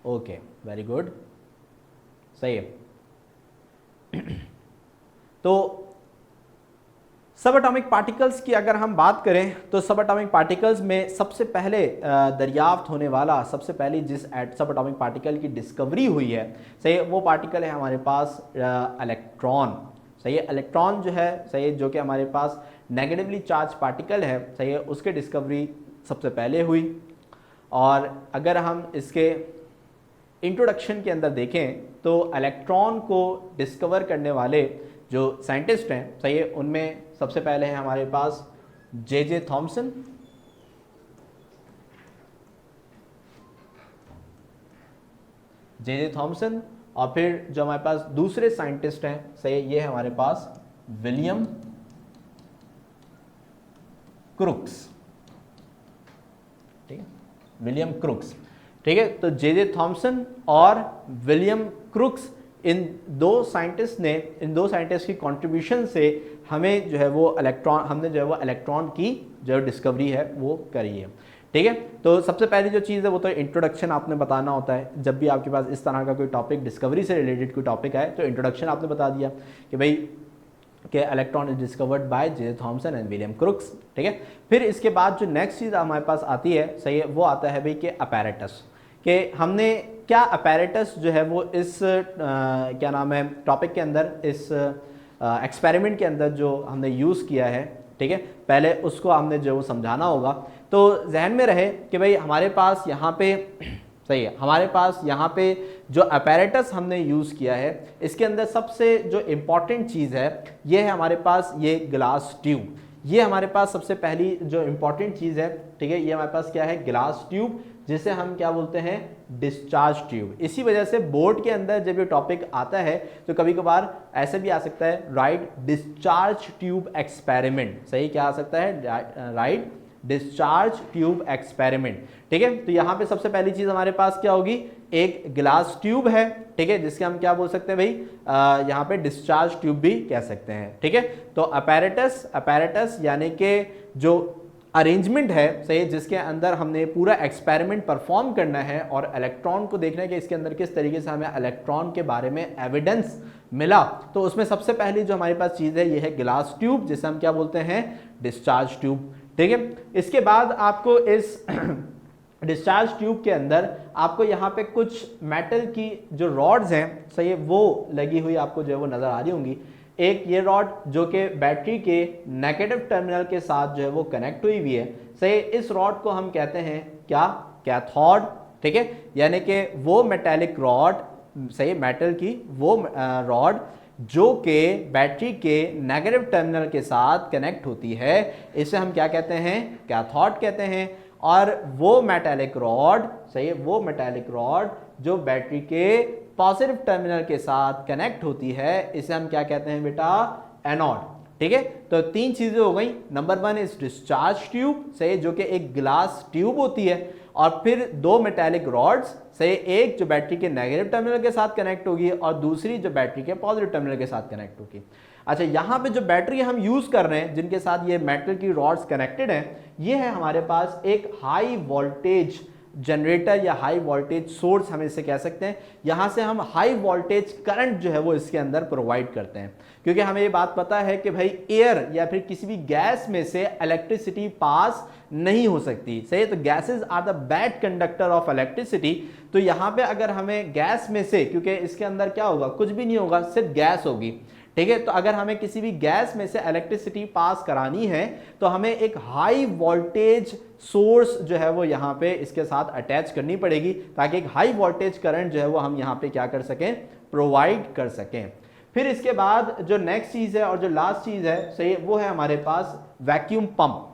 Okay, very good, सही है। तो सब एटॉमिक पार्टिकल्स की अगर हम बात करें तो सब एटॉमिक पार्टिकल्स में सबसे पहले दरियाफ्त होने वाला, सबसे पहले जिस सब एटॉमिक पार्टिकल की डिस्कवरी हुई है, सही है, वो पार्टिकल है हमारे पास इलेक्ट्रॉन। सही है, इलेक्ट्रॉन जो है, सही है, जो कि हमारे पास नेगेटिवली चार्ज पार्टिकल है, सही है, उसके डिस्कवरी सबसे पहले हुई। और अगर हम इसके इंट्रोडक्शन के अंदर देखें तो इलेक्ट्रॉन को डिस्कवर करने वाले जो साइंटिस्ट हैं, सही है, उनमें सबसे पहले है हमारे पास जे थॉमसन, जे थॉमसन। और फिर जो हमारे पास दूसरे साइंटिस्ट हैं, सही है, ये है हमारे पास विलियम क्रुक्स। ठीक है, विलियम क्रुक्स। ठीक है, तो जे थॉमसन और विलियम क्रुक्स, इन दो साइंटिस्ट की कंट्रीब्यूशन से हमें जो है वो इलेक्ट्रॉन की जो डिस्कवरी है वो करी है। ठीक है, तो सबसे पहली जो चीज़ है वो तो इंट्रोडक्शन आपने बताना होता है। जब भी आपके पास इस तरह का कोई टॉपिक, डिस्कवरी से रिलेटेड कोई टॉपिक आए, तो इंट्रोडक्शन आपने बता दिया कि भाई कि electron is discovered by J Thomson and William crooks. ठीक है, फिर इसके बाद जो नेक्स्ट चीज़ हमारे पास आती है, सही है, वो आता है भाई कि अपैरेटस, कि हमने क्या अपैरेटस जो है वो इस क्या नाम है टॉपिक के अंदर, इस एक्सपेरिमेंट के अंदर जो हमने यूज़ किया है। ठीक है, पहले उसको हमने जो समझाना होगा। तो जहन में रहे कि भाई हमारे पास यहाँ पे, सही है, हमारे पास यहाँ पे जो अपैरेटस हमने यूज़ किया है, इसके अंदर सबसे जो इम्पॉर्टेंट चीज़ है ये है हमारे पास ये ग्लास ट्यूब। ये हमारे पास सबसे पहली जो इम्पॉर्टेंट चीज़ है। ठीक है, ये हमारे पास क्या है, ग्लास ट्यूब, जिसे हम क्या बोलते हैं, डिस्चार्ज ट्यूब। इसी वजह से बोर्ड के अंदर जब ये टॉपिक आता है तो कभी कभार ऐसे भी आ सकता है, राइट डिस्चार्ज ट्यूब एक्सपेरिमेंट। सही, क्या आ सकता है, राइट डिस्चार्ज ट्यूब एक्सपेरिमेंट। ठीक है, तो यहाँ पे सबसे पहली चीज हमारे पास क्या होगी, एक ग्लास ट्यूब है। ठीक है, जिसके हम क्या बोल सकते हैं भाई, यहाँ पे डिस्चार्ज ट्यूब भी कह सकते हैं। ठीक है, तो अपैरेटस यानी कि जो अरेंजमेंट है, सही, जिसके अंदर हमने पूरा एक्सपेरिमेंट परफॉर्म करना है और इलेक्ट्रॉन को देखना है कि इसके अंदर किस तरीके से हमें इलेक्ट्रॉन के बारे में एविडेंस मिला। तो उसमें सबसे पहली जो हमारे पास चीज़ है ये है ग्लास ट्यूब, जिसे हम क्या बोलते हैं, डिस्चार्ज ट्यूब। ठीक है, इसके बाद आपको इस डिस्चार्ज ट्यूब के अंदर आपको यहाँ पे कुछ मेटल की जो रॉड्स हैं, सही है, वो लगी हुई आपको जो है वो नज़र आ रही होंगी। एक ये रॉड जो कि बैटरी के नेगेटिव टर्मिनल के साथ जो है वो कनेक्ट हुई हुई है। सही, इस रॉड को हम कहते हैं क्या, कैथोड। ठीक है, यानी कि वो मेटेलिक रॉड, सही, मेटल की वो रॉड जो कि बैटरी के नेगेटिव टर्मिनल के साथ कनेक्ट होती है, इसे हम क्या कहते हैं, कैथोड कहते हैं। और वो मेटेलिक रॉड, सही है, वो मेटेलिक रॉड जो बैटरी के पॉजिटिव टर्मिनल के साथ कनेक्ट होती है, इसे हम क्या कहते हैं बेटा, एनोड। ठीक है, तो तीन चीजें हो गई। Number one is discharge tube, सही, जो कि एक ग्लास ट्यूब होती है, और फिर दो मेटेलिक रॉड्स, सही, एक जो बैटरी के नेगेटिव टर्मिनल के साथ कनेक्ट होगी और दूसरी जो बैटरी के पॉजिटिव टर्मिनल के साथ कनेक्ट होगी। अच्छा, यहाँ पे जो बैटरी हम यूज कर रहे हैं, जिनके साथ ये मेटल की रॉड्स कनेक्टेड हैं, ये है हमारे पास एक हाई वोल्टेज जनरेटर या हाई वोल्टेज सोर्स, हम इसे कह सकते हैं। यहाँ से हम हाई वोल्टेज करंट जो है वो इसके अंदर प्रोवाइड करते हैं, क्योंकि हमें ये बात पता है कि भाई एयर या फिर किसी भी गैस में से इलेक्ट्रिसिटी पास नहीं हो सकती। सही, तो gases are the bad conductor of electricity. तो यहाँ पे अगर हमें गैस में से, क्योंकि इसके अंदर क्या होगा, कुछ भी नहीं होगा, सिर्फ गैस होगी। ठीक है, तो अगर हमें किसी भी गैस में से इलेक्ट्रिसिटी पास करानी है तो हमें एक हाई वोल्टेज सोर्स जो है वो यहाँ पे इसके साथ अटैच करनी पड़ेगी, ताकि एक हाई वोल्टेज करंट जो है वो हम यहाँ पे क्या कर सकें, प्रोवाइड कर सकें। फिर इसके बाद जो नेक्स्ट चीज है और जो लास्ट चीज है, सही, वो है हमारे पास वैक्यूम पंप।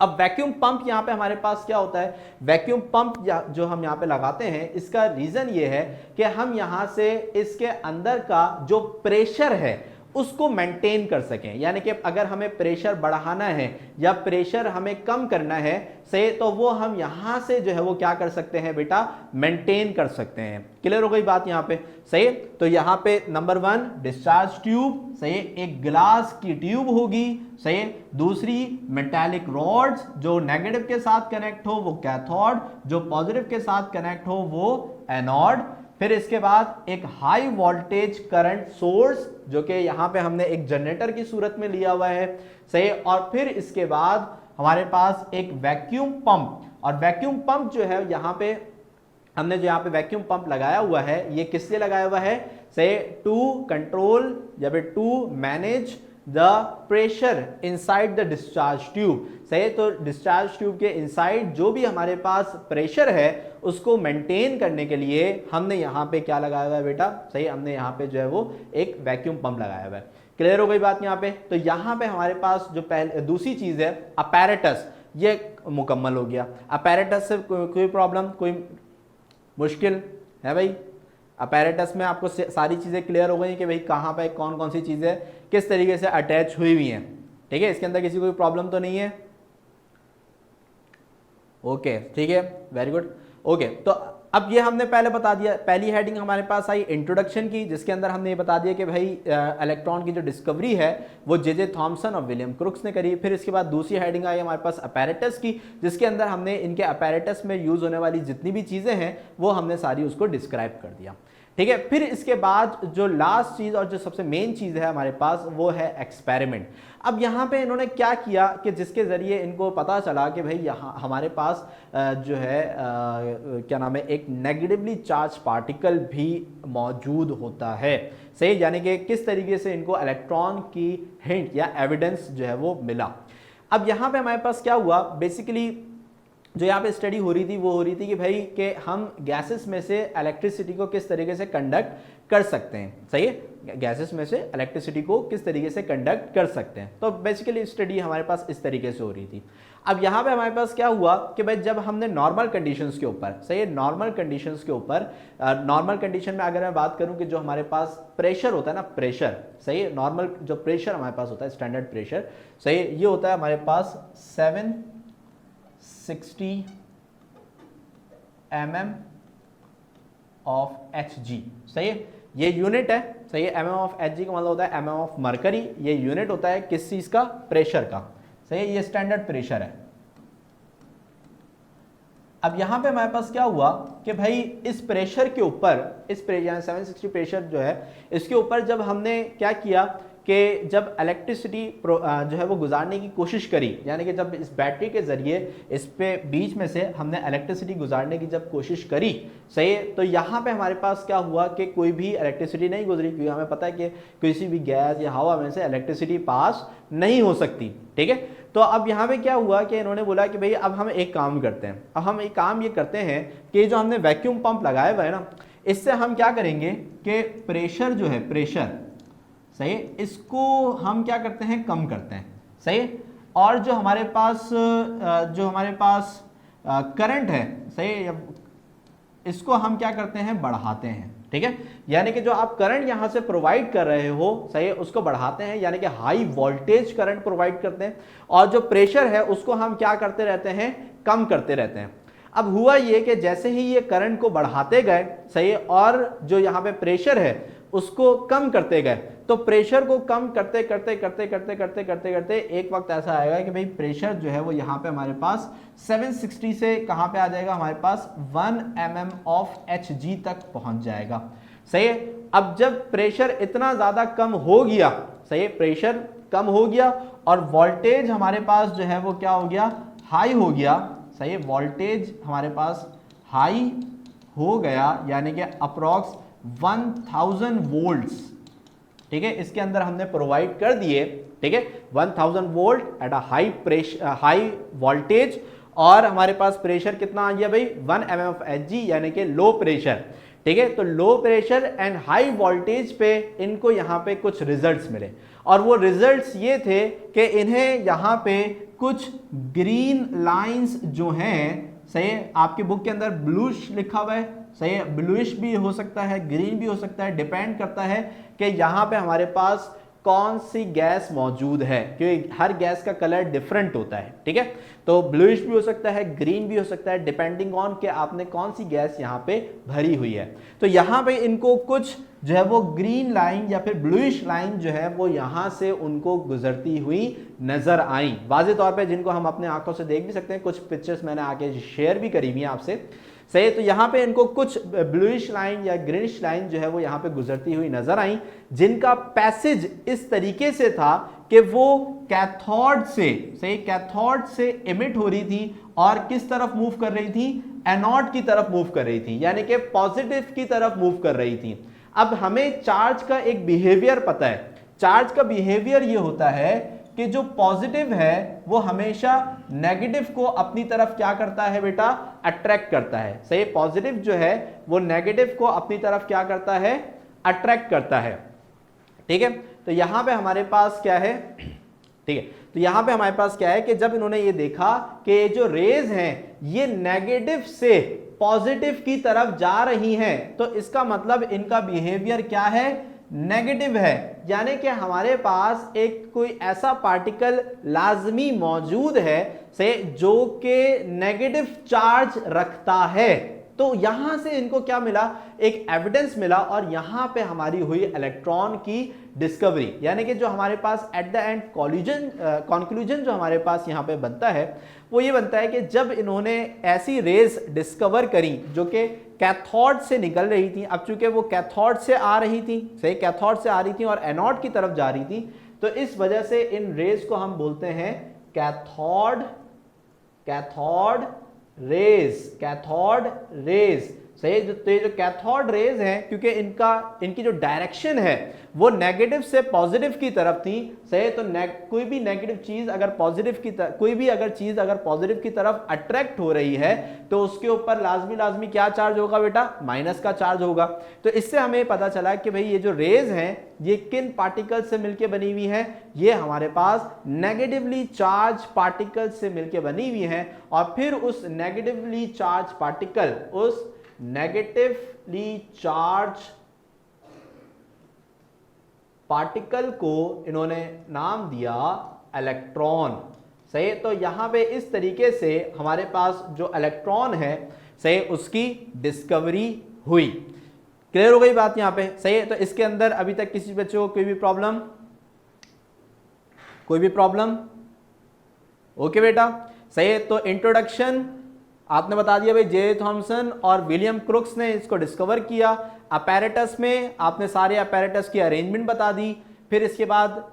अब वैक्यूम पंप यहाँ पे हमारे पास क्या होता है, वैक्यूम पंप जो हम यहाँ पे लगाते हैं, इसका रीजन ये है कि हम यहाँ से इसके अंदर का जो प्रेशर है उसको मेंटेन कर सकें। यानी कि अगर हमें प्रेशर बढ़ाना है या प्रेशर हमें कम करना है सही, तो वो हम यहां से जो है वो क्या कर सकते हैं बेटा, मेंटेन कर सकते हैं। क्लियर हो गई बात यहां पे सही। तो यहां पे नंबर 1 डिस्चार्ज ट्यूब सही, एक ग्लास की ट्यूब होगी सही, दूसरी मेटालिक रॉड्स, जो नेगेटिव के साथ कनेक्ट हो वो कैथोड, जो पॉजिटिव के साथ कनेक्ट हो वो एनोड। फिर इसके बाद एक हाई वोल्टेज करंट सोर्स जो कि यहां पे हमने एक जनरेटर की सूरत में लिया हुआ है सही। और फिर इसके बाद हमारे पास एक वैक्यूम पंप, और वैक्यूम पंप जो है यहां पे हमने जो यहाँ पे वैक्यूम पंप लगाया हुआ है, ये किस लिए लगाया हुआ है से टू कंट्रोल या फिर to manage the pressure inside the discharge tube सही। तो डिस्चार्ज ट्यूब के इनसाइड जो भी हमारे पास प्रेशर है उसको मेंटेन करने के लिए हमने यहाँ पे क्या लगाया हुआ है बेटा सही, हमने यहाँ पे जो है वो एक वैक्यूम पंप लगाया हुआ है। क्लियर हो गई बात यहाँ पे। तो यहाँ पे हमारे पास जो पहले दूसरी चीज है अपैरेटस, ये मुकम्मल हो गया। अपैरेटस से कोई प्रॉब्लम, कोई मुश्किल है भाई? अपैरेटस में आपको सारी चीज़ें क्लियर हो गई कि भाई कहाँ पे कौन कौन सी चीज़ें किस तरीके से अटैच हुई हुई हैं, ठीक है? इसके अंदर किसी को कोई प्रॉब्लम तो नहीं है? ओके ठीक है, वेरी गुड। ओके तो अब ये हमने पहले बता दिया, पहली हेडिंग हमारे पास आई इंट्रोडक्शन की, जिसके अंदर हमने ये बता दिया कि भाई इलेक्ट्रॉन की जो डिस्कवरी है वो जे थॉमसन और विलियम क्रुक्स ने करी। फिर इसके बाद दूसरी हेडिंग आई हमारे पास अपैरेटस की, जिसके अंदर हमने इनके अपैरेटस में यूज होने वाली जितनी भी चीजें हैं वो हमने सारी उसको डिस्क्राइब कर दिया, ठीक है। फिर इसके बाद जो लास्ट चीज और जो सबसे मेन चीज है हमारे पास वो है एक्सपेरिमेंट। अब यहाँ पे इन्होंने क्या किया कि जिसके जरिए इनको पता चला कि भाई यहाँ हमारे पास जो है क्या नाम है, एक नेगेटिवली चार्ज पार्टिकल भी मौजूद होता है सही। यानी कि किस तरीके से इनको इलेक्ट्रॉन की हिंट या एविडेंस जो है वो मिला। अब यहाँ पे हमारे पास क्या हुआ, बेसिकली जो यहाँ पे स्टडी हो रही थी वो हो रही थी कि भाई कि हम गैसेस में से इलेक्ट्रिसिटी को किस तरीके से कंडक्ट कर सकते हैं सही है, गैसेस में से इलेक्ट्रिसिटी को किस तरीके से कंडक्ट कर सकते हैं। तो बेसिकली स्टडी हमारे पास इस तरीके से हो रही थी। अब यहाँ पे हमारे पास क्या हुआ कि भाई जब हमने नॉर्मल कंडीशंस के ऊपर सही है, नॉर्मल कंडीशंस के ऊपर नॉर्मल कंडीशन में अगर मैं बात करूँ कि जो हमारे पास प्रेशर होता है ना, प्रेशर सही है, नॉर्मल जो प्रेशर हमारे पास होता है स्टैंडर्ड प्रेशर सही है, ये होता है हमारे पास 760 mm ऑफ Hg सही है, ये यूनिट है सही है। mm ऑफ Hg का मतलब होता है mm ऑफ मरकरी, ये यूनिट होता है किस चीज का, प्रेशर का सही है, ये स्टैंडर्ड प्रेशर है। अब यहां पे हमारे पास क्या हुआ कि भाई इस प्रेशर के ऊपर, इस प्रेशर 760 प्रेशर जो है इसके ऊपर जब हमने क्या किया कि जब इलेक्ट्रिसिटी जो है वो गुजारने की कोशिश करी, यानी कि जब इस बैटरी के ज़रिए इस पे बीच में से हमने इलेक्ट्रिसिटी गुजारने की जब कोशिश करी सही है, तो यहाँ पे हमारे पास क्या हुआ कि कोई भी इलेक्ट्रिसिटी नहीं गुजरी, क्योंकि हमें पता है कि किसी भी गैस या हवा में से इलेक्ट्रिसिटी पास नहीं हो सकती, ठीक है। तो अब यहाँ पे क्या हुआ कि इन्होंने बोला कि भाई अब हम एक काम करते हैं, अब हम एक काम ये करते हैं कि जो हमने वैक्यूम पंप लगाया हुआ है ना, इससे हम क्या करेंगे कि प्रेशर जो है, प्रेशर सही, इसको हम क्या करते हैं, कम करते हैं सही। और जो हमारे पास करंट है सही, इसको हम क्या करते हैं, बढ़ाते हैं, ठीक है। यानी कि जो आप करंट यहां से प्रोवाइड कर रहे हो सही, उसको बढ़ाते हैं, यानी कि हाई वोल्टेज करंट प्रोवाइड करते हैं। और जो प्रेशर है उसको हम क्या करते रहते हैं, कम करते रहते हैं। अब हुआ ये कि जैसे ही ये करंट को बढ़ाते गए सही, और जो यहाँ पे प्रेशर है उसको कम करते गए, तो प्रेशर को कम करते करते करते करते करते करते करते एक वक्त ऐसा आएगा कि भाई प्रेशर जो है वो यहाँ पे हमारे पास 760 से कहाँ पे आ जाएगा, हमारे पास 1 mm ऑफ Hg तक पहुंच जाएगा सही है। अब जब प्रेशर इतना ज्यादा कम हो गया सही है, प्रेशर कम हो गया और वोल्टेज हमारे पास जो है वो क्या हो गया, हाई हो गया सही है, वोल्टेज हमारे पास हाई हो गया, यानी कि अप्रॉक्स 1000 वोल्ट्स, ठीक है, इसके अंदर हमने प्रोवाइड कर दिए, ठीक है, 1000 volt at a high pressure, high voltage. और हमारे पास प्रेशर कितना आ गया भाई, 1 mm ऑफ Hg, यानी कि लो प्रेशर, ठीक है। तो low pressure and high voltage पे इनको यहाँ पे कुछ रिजल्ट्स मिले, और वो रिजल्ट्स ये थे कि इन्हें यहाँ पे कुछ ग्रीन लाइंस जो हैं सही, आपके बुक के अंदर ब्लूइश लिखा हुआ है सही है, ब्लूइश भी हो सकता है, ग्रीन भी हो सकता है, डिपेंड करता है कि यहाँ पे हमारे पास कौन सी गैस मौजूद है, क्योंकि हर गैस का कलर डिफरेंट होता है, ठीक है। तो ब्लूइश भी हो सकता है, ग्रीन भी हो सकता है, डिपेंडिंग ऑन कि आपने कौन सी गैस यहाँ पे भरी हुई है। तो यहाँ पे इनको कुछ जो है वो ग्रीन लाइन या फिर ब्लूइश लाइन जो है वो यहाँ से उनको गुजरती हुई नजर आई, वाज़े तौर पे, जिनको हम अपने आंखों से देख भी सकते हैं। कुछ पिक्चर्स मैंने आगे शेयर भी करी हुई हैं आपसे, सही। तो यहाँ पे इनको कुछ ब्लूइश लाइन या ग्रीनिश लाइन जो है वो यहाँ पे गुजरती हुई नजर आई, जिनका पैसेज इस तरीके से था कि वो कैथोड से, सही, कैथोड से इमिट हो रही थी और किस तरफ मूव कर रही थी, एनोड की तरफ मूव कर रही थी, यानी कि पॉजिटिव की तरफ मूव कर रही थी। अब हमें चार्ज का एक बिहेवियर पता है। चार्ज का बिहेवियर ये होता है कि जो पॉजिटिव है वो हमेशा नेगेटिव को अपनी तरफ क्या करता है बेटा, अट्रैक्ट करता है, सही। पॉजिटिव जो है वो नेगेटिव को अपनी तरफ क्या करता है, अट्रैक्ट करता है, ठीक है। तो यहां पे हमारे पास क्या है, ठीक है, तो यहां पे हमारे पास क्या है कि जब इन्होंने ये देखा कि ये जो रेज हैं ये नेगेटिव से पॉजिटिव की तरफ जा रही हैं, तो इसका मतलब इनका बिहेवियर क्या है, नेगेटिव है। यानी कि हमारे पास एक कोई ऐसा पार्टिकल लाजमी मौजूद है से जो कि नेगेटिव चार्ज रखता है। तो यहां से इनको क्या मिला, एक एविडेंस मिला, और यहां पे हमारी हुई इलेक्ट्रॉन की डिस्कवरी। यानी कि जो हमारे पास एट द एंड कंक्लूजन जो हमारे पास यहां पे बनता है वो ये बनता है कि जब इन्होंने ऐसी रेज डिस्कवर करी जो कि कैथोड से निकल रही थी, अब चूंकि वो कैथोड से आ रही थी, सही, कैथोड से आ रही थी और एनोड की तरफ जा रही थी, तो इस वजह से इन रेज को हम बोलते हैं कैथोड रेज, सही। तो ये जो कैथोड रेज हैं, क्योंकि इनकी जो डायरेक्शन है वो नेगेटिव से पॉजिटिव की तरफ थी, सही। तो कोई भी नेगेटिव चीज अगर पॉजिटिव की तरफ, कोई भी अगर चीज अगर पॉजिटिव की तरफ अट्रैक्ट हो रही है तो उसके ऊपर लाजमी क्या चार्ज होगा बेटा, माइनस का चार्ज होगा। तो इससे हमें पता चला कि भाई ये जो रेज हैं ये किन पार्टिकल से मिलकर बनी हुई है, ये हमारे पास नेगेटिवली चार्ज पार्टिकल से मिलकर बनी हुई है। और फिर उस नेगेटिवली चार्ज पार्टिकल को इन्होंने नाम दिया इलेक्ट्रॉन, सही। तो यहां पे इस तरीके से हमारे पास जो इलेक्ट्रॉन है, सही, उसकी डिस्कवरी हुई। क्लियर हो गई बात यहां पे, सही है। तो इसके अंदर अभी तक किसी बच्चे को कोई भी प्रॉब्लम, ओके बेटा, सही है। तो इंट्रोडक्शन आपने बता दिया भाई, जे थॉमसन और विलियम क्रुक्स ने इसको डिस्कवर किया। अपैरेटस में आपने सारे अपैरेटस की अरेंजमेंट बता दी। फिर इसके बाद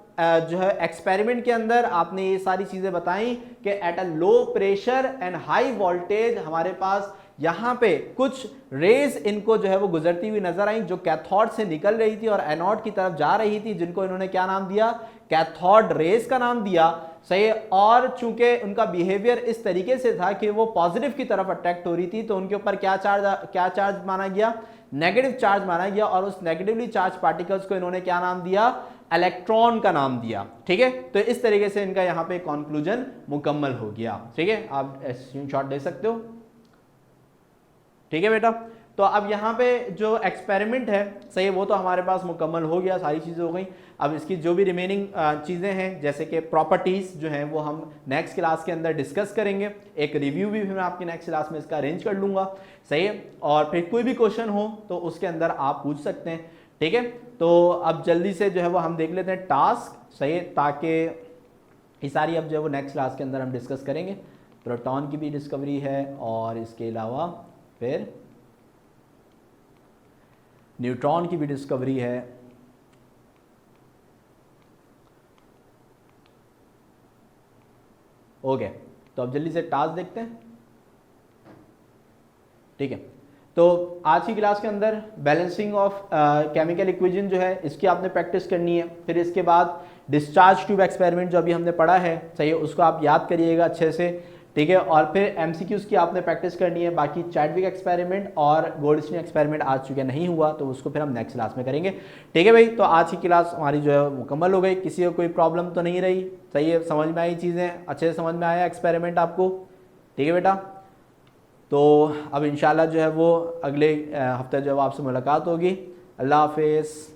जो है एक्सपेरिमेंट के अंदर आपने ये सारी चीजें बताई कि at a low pressure and high voltage हमारे पास यहाँ पे कुछ रेज इनको जो है वो गुजरती हुई नजर आई, जो कैथोड से निकल रही थी और एनोड की तरफ जा रही थी, जिनको इन्होंने क्या नाम दिया, कैथोड रेज का नाम दिया, सही। और चूंकि उनका बिहेवियर इस तरीके से था कि वो पॉजिटिव की तरफ अट्रैक्ट हो रही थी, तो उनके ऊपर क्या चार्ज माना गया, नेगेटिव चार्ज माना गया। और उस नेगेटिवली चार्ज पार्टिकल्स को इन्होंने क्या नाम दिया, इलेक्ट्रॉन का नाम दिया, ठीक है। तो इस तरीके से इनका यहाँ पे कंक्लूजन मुकम्मल हो गया, ठीक है। आप स्क्रीनशॉट ले सकते हो, ठीक है बेटा। तो अब यहाँ पे जो एक्सपेरिमेंट है, सही, वो तो हमारे पास मुकम्मल हो गया, सारी चीज़ें हो गई। अब इसकी जो भी रिमेनिंग चीज़ें हैं, जैसे कि प्रॉपर्टीज़ जो हैं, वो हम नेक्स्ट क्लास के अंदर डिस्कस करेंगे। एक रिव्यू भी मैं आपकी नेक्स्ट क्लास में इसका अरेंज कर लूँगा, सही है। और फिर कोई भी क्वेश्चन हो तो उसके अंदर आप पूछ सकते हैं, ठीक है। तो अब जल्दी से जो है वो हम देख लेते हैं टास्क, सही है, ताकि ये सारी अब जो है वो नेक्स्ट क्लास के अंदर हम डिस्कस करेंगे। प्रोटॉन की भी डिस्कवरी है और इसके अलावा फिर न्यूट्रॉन की भी डिस्कवरी है। ओके, तो अब जल्दी से टास्क देखते हैं, ठीक है। तो आज की क्लास के अंदर बैलेंसिंग ऑफ केमिकल इक्वेशन जो है इसकी आपने प्रैक्टिस करनी है। फिर इसके बाद डिस्चार्ज ट्यूब एक्सपेरिमेंट जो अभी हमने पढ़ा है, सही है, उसको आप याद करिएगा अच्छे से, ठीक है। और फिर एमसीक्यूज की आपने प्रैक्टिस करनी है। बाकी चैडविक एक्सपेरिमेंट और गोल्डस्टीन एक्सपेरिमेंट आज चूँकि नहीं हुआ तो उसको फिर हम नेक्स्ट क्लास में करेंगे, ठीक है भाई। तो आज की क्लास हमारी जो है मुकम्मल हो गई। किसी को कोई प्रॉब्लम तो नहीं रही, सही है, समझ में आई चीज़ें, अच्छे से समझ में आया एक्सपेरिमेंट आपको, ठीक है बेटा। तो अब इंशाल्लाह जो है वो अगले हफ्ते जो है आपसे मुलाकात होगी। अल्लाह हाफिज़।